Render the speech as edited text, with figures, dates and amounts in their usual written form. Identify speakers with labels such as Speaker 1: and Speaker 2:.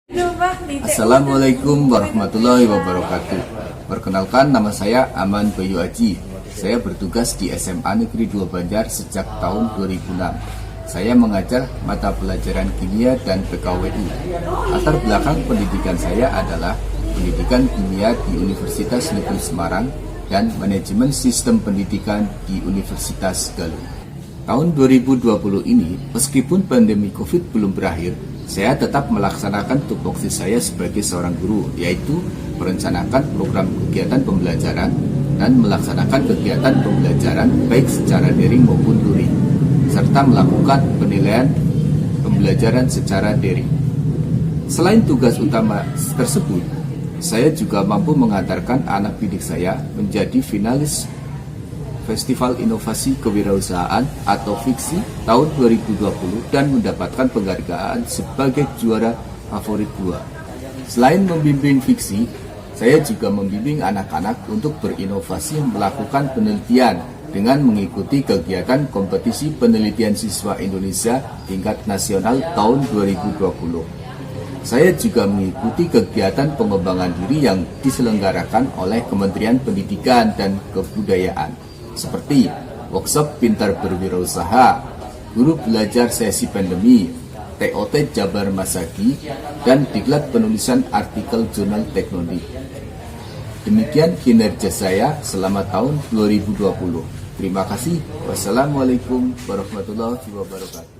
Speaker 1: Assalamualaikum warahmatullahi wabarakatuh. Perkenalkan, nama saya Aman Bayu Aji. Saya bertugas di SMA Negeri 2 Banjar sejak tahun 2006. Saya mengajar mata pelajaran kimia dan PKWU. Latar belakang pendidikan saya adalah pendidikan kimia di Universitas Negeri Semarang dan manajemen sistem pendidikan di Universitas Galuh. Tahun 2020 ini, meskipun pandemi COVID belum berakhir, saya tetap melaksanakan tupoksi saya sebagai seorang guru, yaitu merencanakan program kegiatan pembelajaran dan melaksanakan kegiatan pembelajaran baik secara daring maupun luring, serta melakukan penilaian pembelajaran secara daring. Selain tugas utama tersebut, saya juga mampu mengantarkan anak didik saya menjadi finalis Festival Inovasi Kewirausahaan atau FIKSI tahun 2020 dan mendapatkan penghargaan sebagai juara favorit 2. Selain membimbing FIKSI, saya juga membimbing anak-anak untuk berinovasi melakukan penelitian dengan mengikuti kegiatan kompetisi penelitian siswa Indonesia tingkat nasional tahun 2020. Saya juga mengikuti kegiatan pengembangan diri yang diselenggarakan oleh Kementerian Pendidikan dan Kebudayaan, seperti workshop Pintar Berwirausaha, guru belajar sesi pandemi, TOT Jabar Masagi, dan diklat penulisan artikel jurnal teknologi. Demikian kinerja saya selama tahun 2020. Terima kasih. Wassalamualaikum warahmatullahi wabarakatuh.